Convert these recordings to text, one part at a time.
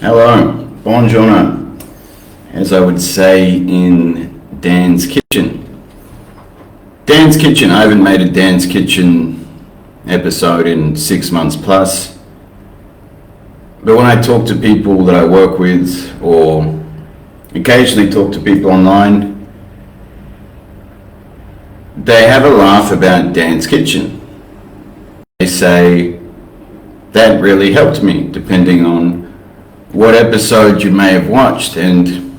Hello, buongiorno, as I would say in Dan's Kitchen. Dan's Kitchen, I haven't made a Dan's Kitchen episode in 6 months plus. But when I talk to people that I work with, or occasionally talk to people online, they have a laugh about Dan's Kitchen. They say, that really helped me, depending on what episode you may have watched, and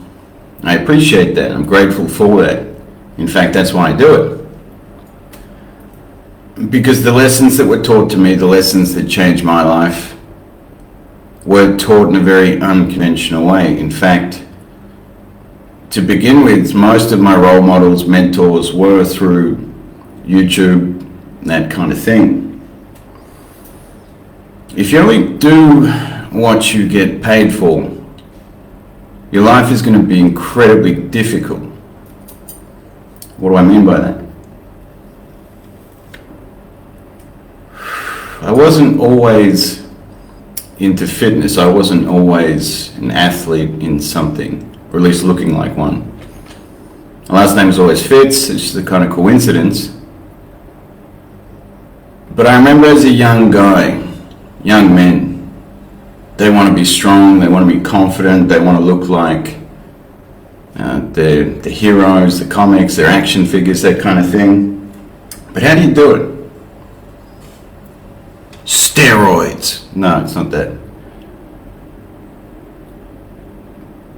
I appreciate that. I'm grateful for that. In fact, that's why I do it. Because the lessons that were taught to me, the lessons that changed my life, were taught in a very unconventional way. In fact, to begin with, most of my role models, mentors, were through YouTube, that kind of thing. If you only do what you get paid for, your life is going to be incredibly difficult. What do I mean by that? I wasn't always into fitness. I wasn't always an athlete in something, or at least looking like one. My last name was always Fitz. It's just a kind of coincidence. But I remember as a young guy, young men, they want to be strong, they want to be confident, they want to look like the heroes, the comics, their action figures, that kind of thing. But how do you do it? Steroids. No, it's not that.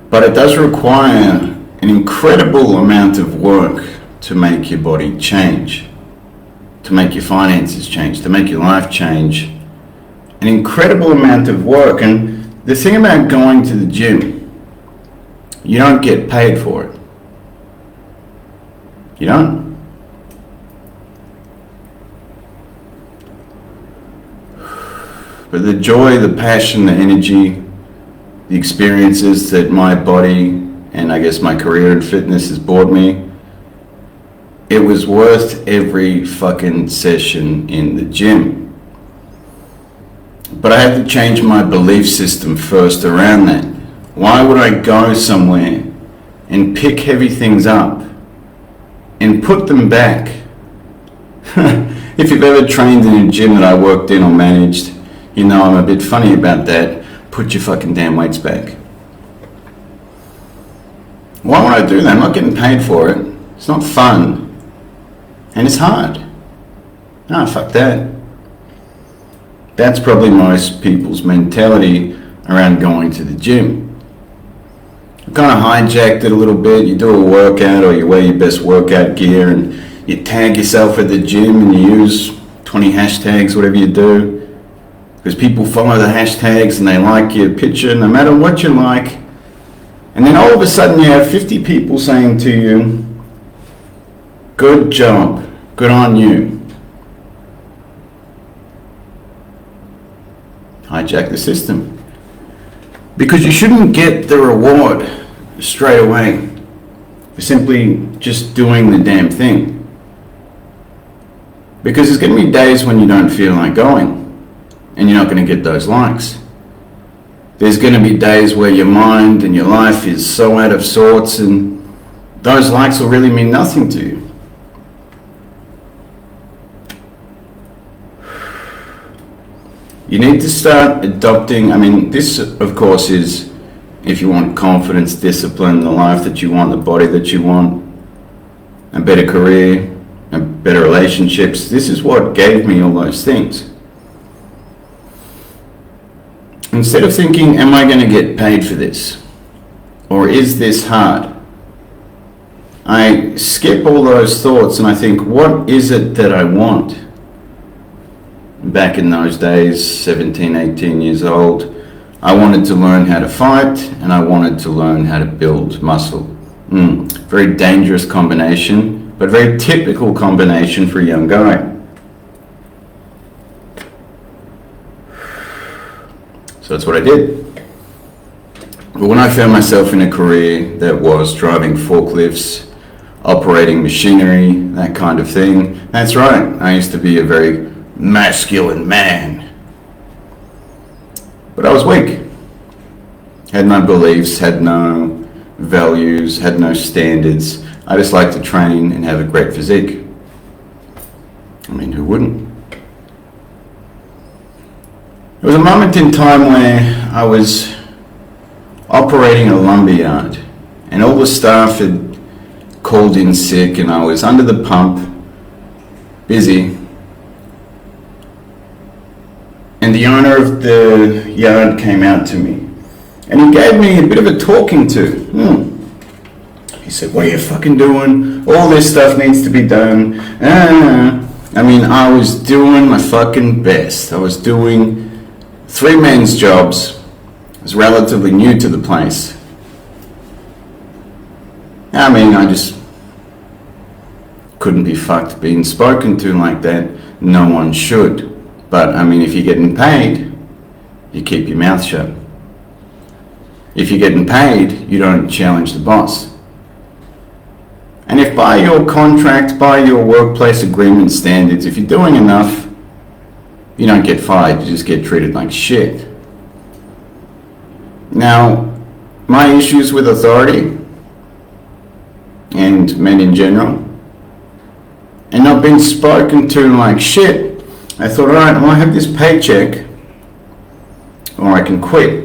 But it does require an incredible amount of work to make your body change, to make your finances change, to make your life change. An incredible amount of work. And the thing about going to the gym, you don't get paid for it. You don't. But the joy, the passion, the energy, the experiences that my body and I guess my career in fitness has brought me, it was worth every fucking session in the gym. But I had to change my belief system first around that. Why would I go somewhere and pick heavy things up and put them back? If you've ever trained in a gym that I worked in or managed, you know I'm a bit funny about that. Put your fucking damn weights back. Why would I do that? I'm not getting paid for it. It's not fun. And it's hard. No, fuck that. That's probably most people's mentality around going to the gym. You kind of hijacked it a little bit. You do a workout or you wear your best workout gear and you tag yourself at the gym and you use 20 hashtags, whatever you do. Because people follow the hashtags and they like your picture no matter what you like. And then all of a sudden you have 50 people saying to you, good job, good on you. Hijack the system. Because you shouldn't get the reward straight away for simply just doing the damn thing. Because there's going to be days when you don't feel like going and you're not going to get those likes. There's going to be days where your mind and your life is so out of sorts and those likes will really mean nothing to you. You need to start adopting, this of course is if you want confidence, discipline, the life that you want, the body that you want, a better career, and better relationships. This is what gave me all those things. Instead of thinking, am I going to get paid for this? Or is this hard? I skip all those thoughts and I think, what is it that I want? Back in those days, 17, 18 years old, I wanted to learn how to fight and I wanted to learn how to build muscle. Very dangerous combination, but very typical combination for a young guy. So that's what I did. But when I found myself in a career that was driving forklifts, operating machinery, that kind of thing, that's right, I used to be a very masculine man. But I was weak. Had no beliefs, had no values, had no standards. I just like to train and have a great physique. I mean, who wouldn't? There was a moment in time where I was operating a lumberyard and all the staff had called in sick and I was under the pump, busy. And the owner of the yard came out to me and he gave me a bit of a talking to. He said, "What are you fucking doing? All this stuff needs to be done." I mean, I was doing my fucking best. I was doing 3 men's jobs. I was relatively new to the place. I mean, I just couldn't be fucked being spoken to like that. No one should. But, I mean, if you're getting paid, you keep your mouth shut. If you're getting paid, you don't challenge the boss. And if by your contract, by your workplace agreement standards, if you're doing enough, you don't get fired, you just get treated like shit. Now, my issues with authority, and men in general, and not being spoken to like shit, I thought, alright, well, I have this paycheck, or I can quit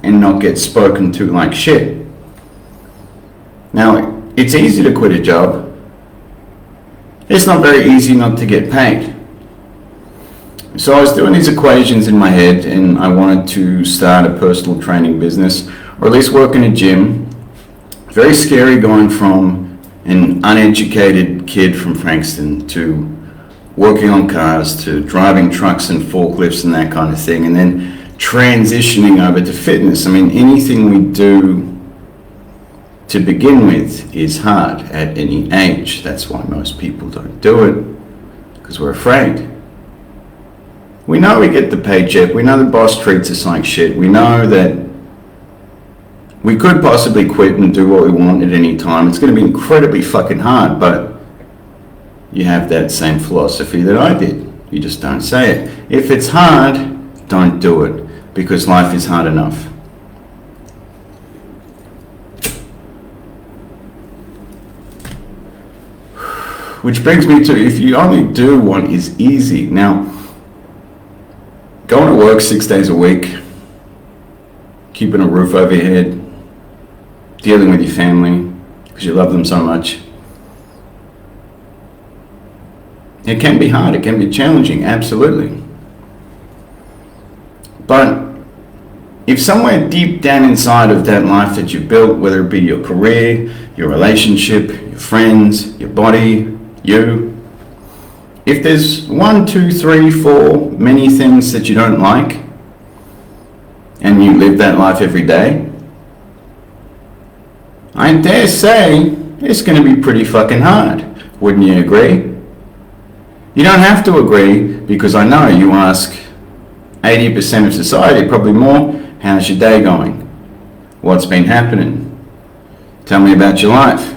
and not get spoken to like shit. Now, it's easy to quit a job. It's not very easy not to get paid. So I was doing these equations in my head and I wanted to start a personal training business, or at least work in a gym. Very scary going from an uneducated kid from Frankston to working on cars to driving trucks and forklifts and that kind of thing, and then transitioning over to fitness. I mean, anything we do to begin with is hard at any age. That's why most people don't do it, because we're afraid. We know we get the paycheck, we know the boss treats us like shit, we know that we could possibly quit and do what we want at any time. It's going to be incredibly fucking hard, but you have that same philosophy that I did. You just don't say it. If it's hard, don't do it, because life is hard enough. Which brings me to, if you only do what is easy. Now, going to work 6 days a week, keeping a roof over your head, dealing with your family because you love them so much. It can be hard, it can be challenging, absolutely. But if somewhere deep down inside of that life that you've built, whether it be your career, your relationship, your friends, your body, you, if there's 1, 2, 3, 4 many things that you don't like, and you live that life every day, I dare say it's going to be pretty fucking hard. Wouldn't you agree? You don't have to agree, because I know you ask 80% of society, probably more, how's your day going? What's been happening? Tell me about your life.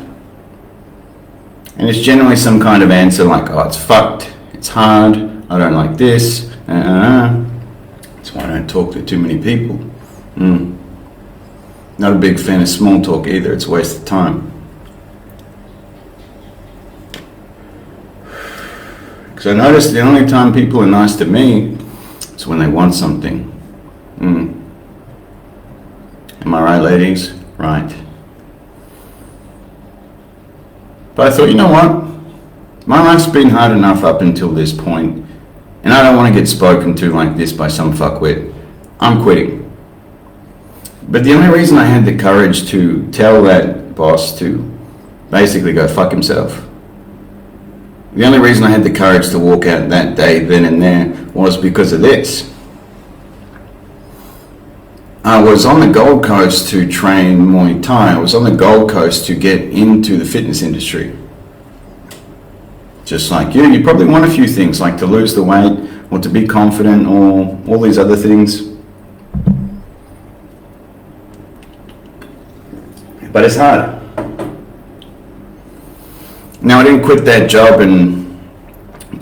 And it's generally some kind of answer like, oh, it's fucked, it's hard, I don't like this, That's why I don't talk to too many people. Not a big fan of small talk either, it's a waste of time. Because I notice the only time people are nice to me is when they want something. Am I right, ladies? Right. But I thought, you know what? My life's been hard enough up until this point, and I don't want to get spoken to like this by some fuckwit. I'm quitting. But the only reason I had the courage to tell that boss to basically go fuck himself, the only reason I had the courage to walk out that day, then and there, was because of this. I was on the Gold Coast to train Muay Thai. I was on the Gold Coast to get into the fitness industry. Just like you probably want a few things, like to lose the weight, or to be confident, or all these other things. But it's hard. Now, I didn't quit that job and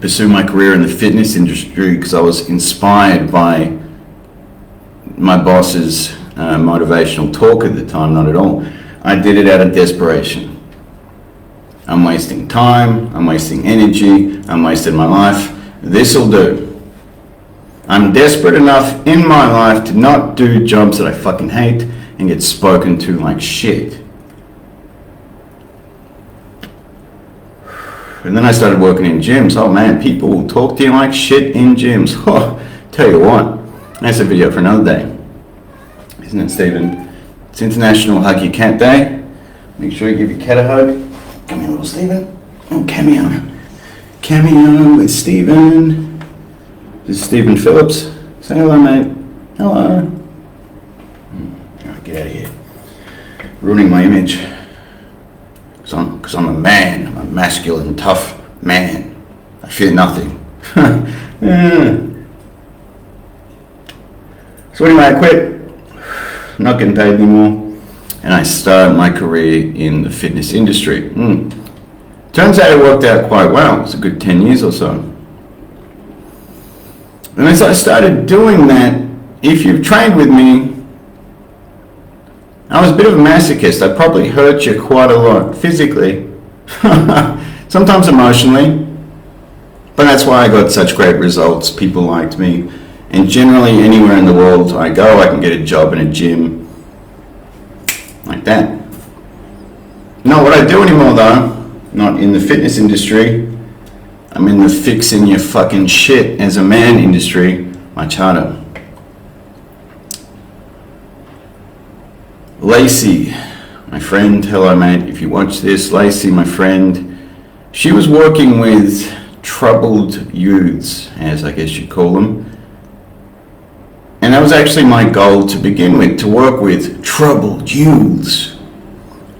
pursue my career in the fitness industry because I was inspired by my boss's motivational talk at the time, not at all. I did it out of desperation. I'm wasting time, I'm wasting energy, I'm wasting my life. This'll do. I'm desperate enough in my life to not do jobs that I fucking hate and get spoken to like shit. And then I started working in gyms. Oh man, people will talk to you like shit in gyms. Oh, tell you what, that's a video for another day. Isn't it, Stephen? It's International Hug Your Cat Day. Make sure you give your cat a hug. Come here, little Stephen. Oh, cameo. Cameo with Stephen. This is Stephen Phillips. Say hello, mate. Hello. Get out of here. Ruining my image. Because I'm a man. I'm a masculine, tough man. I fear nothing. Yeah. So anyway, I quit. I'm not getting paid anymore. And I started my career in the fitness industry. Turns out it worked out quite well. It's a good 10 years or so. And as I started doing that, if you've trained with me, I was a bit of a masochist. I probably hurt you quite a lot physically, sometimes emotionally, but that's why I got such great results. People liked me, and generally anywhere in the world I go, I can get a job in a gym like that. Not what I do anymore though, not in the fitness industry. I'm in the fixing your fucking shit as a man industry, much harder. Lacey, my friend, hello mate, if you watch this, Lacey, my friend, she was working with troubled youths, as I guess you'd call them. And that was actually my goal to begin with, to work with troubled youths.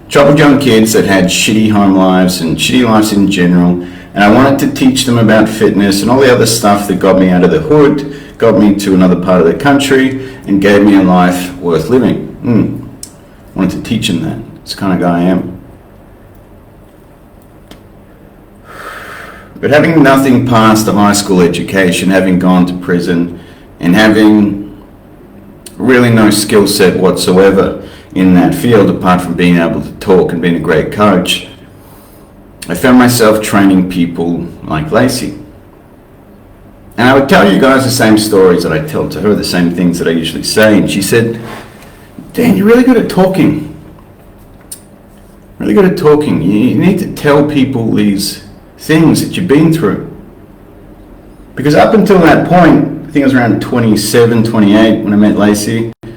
Troubled young kids that had shitty home lives and shitty lives in general. And I wanted to teach them about fitness and all the other stuff that got me out of the hood, got me to another part of the country, and gave me a life worth living. I wanted to teach them that. It's the kind of guy I am. But having nothing past a high school education, having gone to prison, and having really no skill set whatsoever in that field, apart from being able to talk and being a great coach, I found myself training people like Lacey. And I would tell you guys the same stories that I tell to her, the same things that I usually say. And she said, Dan, you're really good at talking. Really good at talking. You need to tell people these things that you've been through. Because up until that point, I think I was around 27, 28 when I met Lacey, I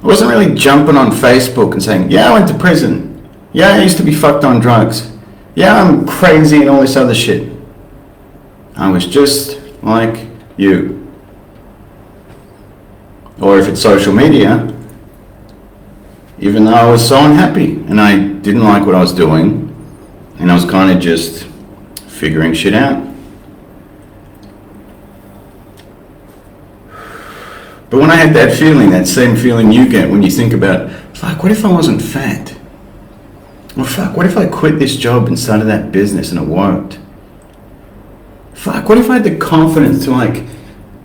wasn't really jumping on Facebook and saying, yeah, I went to prison. Yeah, I used to be fucked on drugs. Yeah, I'm crazy and all this other shit. I was just like you. Or if it's social media, even though I was so unhappy and I didn't like what I was doing, and I was kind of just figuring shit out. But when I had that feeling, that same feeling you get when you think about, fuck, what if I wasn't fat? Well, fuck, what if I quit this job and started that business and it worked? Fuck, what if I had the confidence to like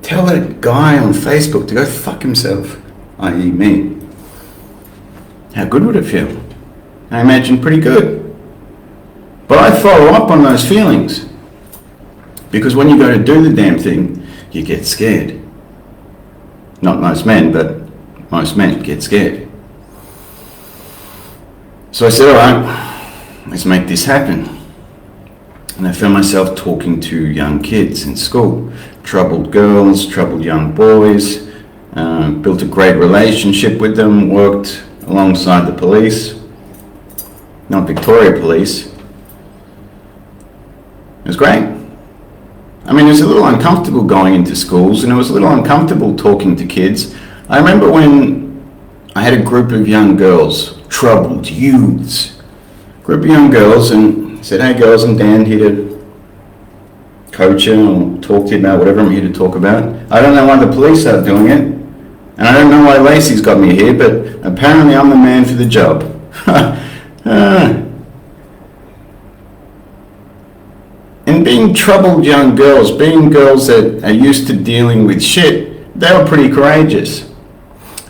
tell that guy on Facebook to go fuck himself, i.e. me? How good would it feel? I imagine pretty good. But I follow up on those feelings. Because when you go to do the damn thing, you get scared. Not most men, but most men get scared. So I said, all right, let's make this happen. And I found myself talking to young kids in school. Troubled girls, troubled young boys. Built a great relationship with them, worked alongside the police, not Victoria Police. It was great. I mean, it was a little uncomfortable going into schools, and it was a little uncomfortable talking to kids. I remember when I had a group of young girls, troubled youths, group of young girls, and said, hey girls, I'm Dan, here to coach you or talk to you about whatever I'm here to talk about. I don't know why the police are doing it. And I don't know why Lacey's got me here, but apparently I'm the man for the job. And being troubled young girls, being girls that are used to dealing with shit, they were pretty courageous.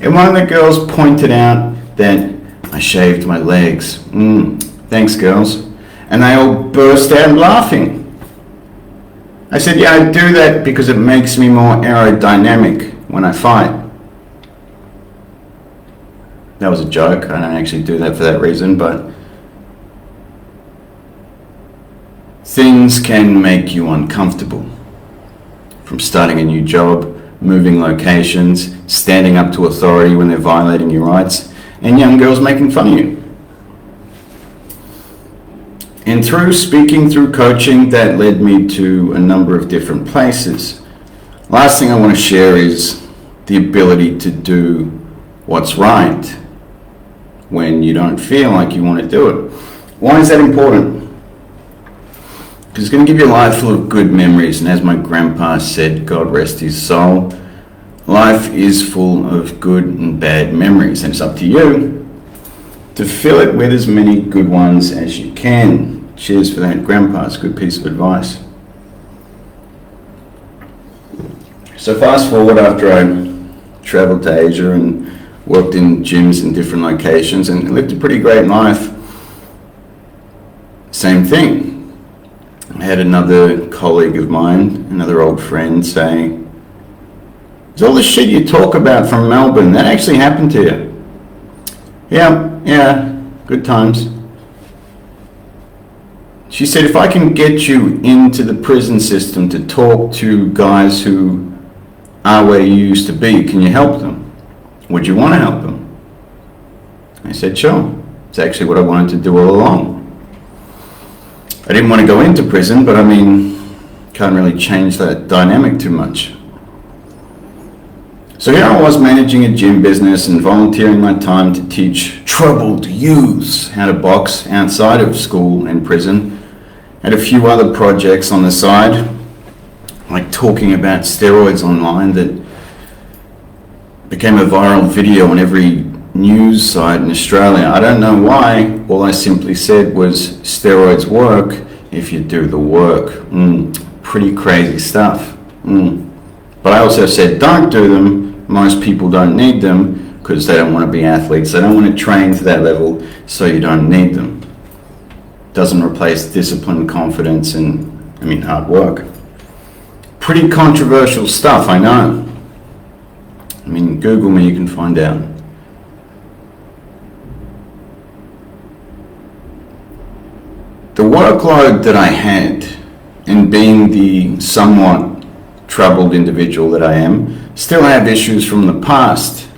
And one of the girls pointed out that I shaved my legs. Thanks, girls. And they all burst out laughing. I said, yeah, I do that because it makes me more aerodynamic when I fight. That was a joke. I don't actually do that for that reason, but things can make you uncomfortable. From starting a new job, moving locations, standing up to authority when they're violating your rights, and young girls making fun of you. And through speaking, through coaching, that led me to a number of different places. Last thing I want to share is the ability to do what's right when you don't feel like you want to do it. Why is that important? Because it's going to give you a life full of good memories. And as my grandpa said, God rest his soul, life is full of good and bad memories. And it's up to you to fill it with as many good ones as you can. Cheers for that, Grandpa. It's a good piece of advice. So fast forward, after I travelled to Asia and worked in gyms in different locations and lived a pretty great life, same thing. I had another colleague of mine, another old friend, say, "Is all the shit you talk about from Melbourne, that actually happened to you?" Yeah, good times. She said, if I can get you into the prison system to talk to guys who are where you used to be, can you help them? Would you want to help them? I said, sure. It's actually what I wanted to do all along. I didn't want to go into prison, but I mean, can't really change that dynamic too much. So here I was managing a gym business and volunteering my time to teach troubled youths how to box outside of school and prison. Had a few other projects on the side, like talking about steroids online that became a viral video on every news site in Australia. I don't know why. All I simply said was steroids work if you do the work. Pretty crazy stuff. But I also said don't do them. Most people don't need them because they don't want to be athletes. They don't want to train to that level, so you don't need them. Doesn't replace discipline, confidence, and hard work. Pretty controversial stuff, I know. Google me, you can find out. The workload that I had, and being the somewhat troubled individual that I am, still have issues from the past,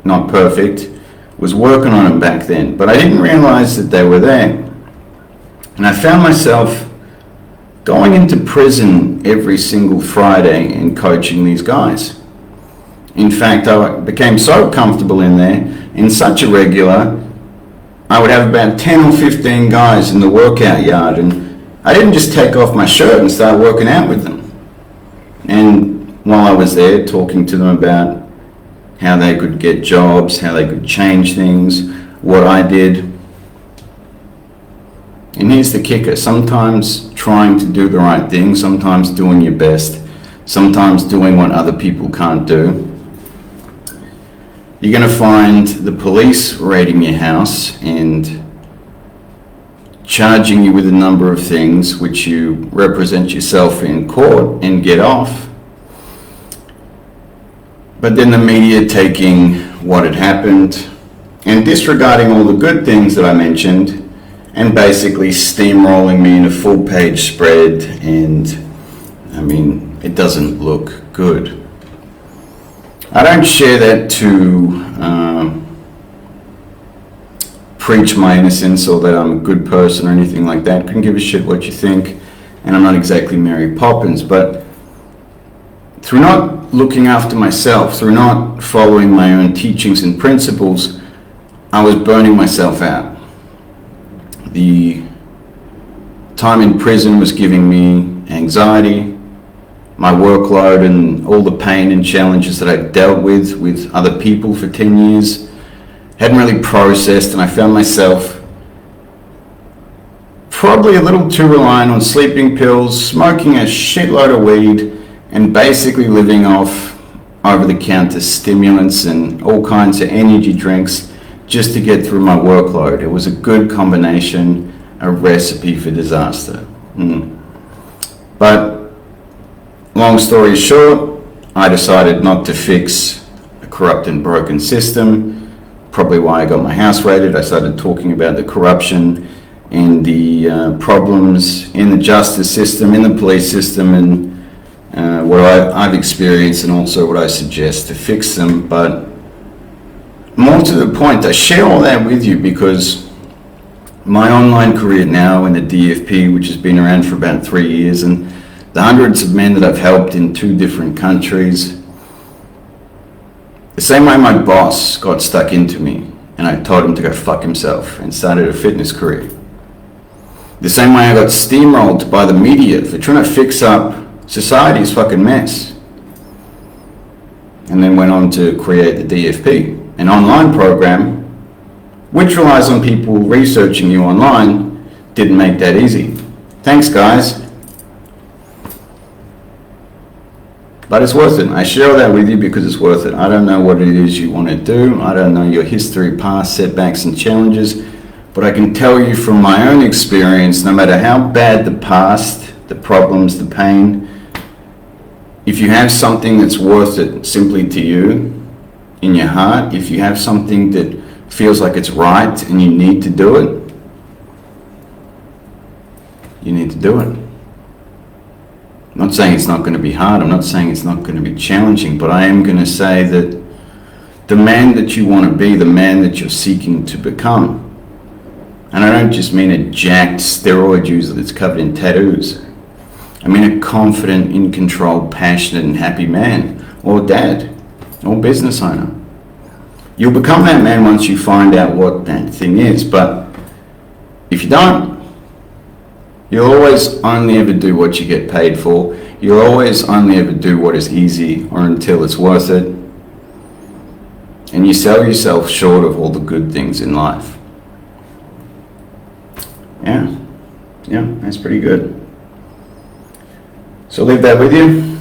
not perfect, was working on them back then, but I didn't realize that they were there. And I found myself going into prison every single Friday and coaching these guys. In fact, I became so comfortable in there, and such a regular, I would have about 10 or 15 guys in the workout yard, and I didn't just take off my shirt and start working out with them. And while I was there talking to them about how they could get jobs, how they could change things, what I did. And here's the kicker, sometimes trying to do the right thing, sometimes doing your best, sometimes doing what other people can't do. You're going to find the police raiding your house and charging you with a number of things which you represent yourself in court and get off. But then the media taking what had happened and disregarding all the good things that I mentioned and basically steamrolling me in a full-page spread, and it doesn't look good. I don't share that to preach my innocence or that I'm a good person or anything like that. Couldn't give a shit what you think, and I'm not exactly Mary Poppins, but through not looking after myself, through not following my own teachings and principles, I was burning myself out. The time in prison was giving me anxiety, my workload and all the pain and challenges that I'd dealt with other people for 10 years, hadn't really processed, and I found myself probably a little too reliant on sleeping pills, smoking a shitload of weed, and basically living off over-the-counter stimulants and all kinds of energy drinks just to get through my workload. It was a good combination, a recipe for disaster. But long story short, I decided not to fix a corrupt and broken system. Probably why I got my house raided. I started talking about the corruption and the problems in the justice system, in the police system, and what I've experienced, and also what I suggest to fix them. But more to the point, I share all that with you because my online career now in the DFP, which has been around for about 3 years, and the hundreds of men that I've helped in 2 different countries, the same way my boss got stuck into me and I told him to go fuck himself and started a fitness career. The same way I got steamrolled by the media for trying to fix up society's fucking mess. And then went on to create the DFP, an online program which relies on people researching you online. Didn't make that easy. Thanks, guys. But it's worth it. I share that with you because it's worth it. I don't know what it is you want to do. I don't know your history, past setbacks and challenges. But I can tell you from my own experience, no matter how bad the past, the problems, the pain, if you have something that's worth it simply to you, in your heart, if you have something that feels like it's right and you need to do it, you need to do it. I'm not saying it's not going to be hard, I'm not saying it's not going to be challenging, but I am going to say that the man that you want to be, the man that you're seeking to become, and I don't just mean a jacked steroid user that's covered in tattoos. I mean a confident, in control, passionate and happy man, or dad, or business owner. You'll become that man once you find out what that thing is, but if you don't, you'll always only ever do what you get paid for. You'll always only ever do what is easy or until it's worth it. And you sell yourself short of all the good things in life. Yeah, that's pretty good. So I'll leave that with you.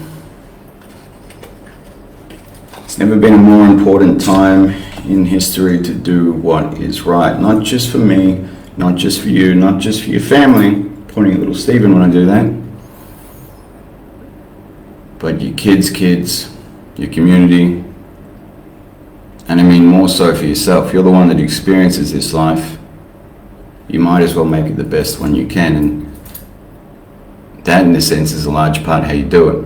It's never been a more important time in history to do what is right. Not just for me, not just for you, not just for your family, pointing at little Stephen when I do that, but your kids, your community, and I mean more so for yourself. You're the one that experiences this life. You might as well make it the best one you can, and that in a sense is a large part how you do it.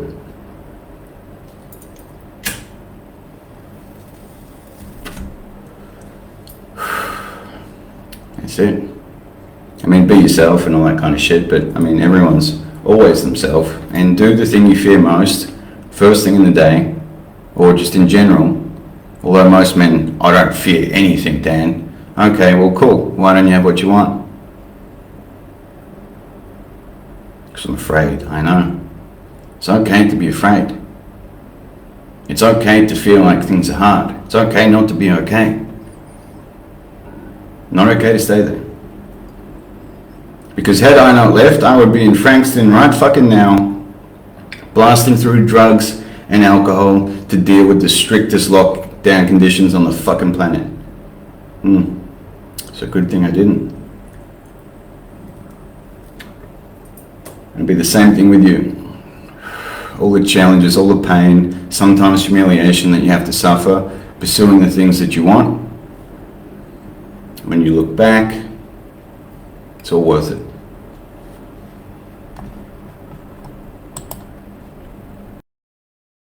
That's it. I mean, be yourself and all that kind of shit, but I mean, everyone's always themselves, and do the thing you fear most, first thing in the day, or just in general. Although most men, I don't fear anything, Dan. Okay, well, cool. Why don't you have what you want? Because I'm afraid. I know. It's okay to be afraid. It's okay to feel like things are hard. It's okay not to be okay. Not okay to stay there. Because had I not left, I would be in Frankston right fucking now, blasting through drugs and alcohol to deal with the strictest lockdown conditions on the fucking planet. It's a good thing I didn't. It'll be the same thing with you. All the challenges, all the pain, sometimes humiliation that you have to suffer, pursuing the things that you want. When you look back, it's all worth it.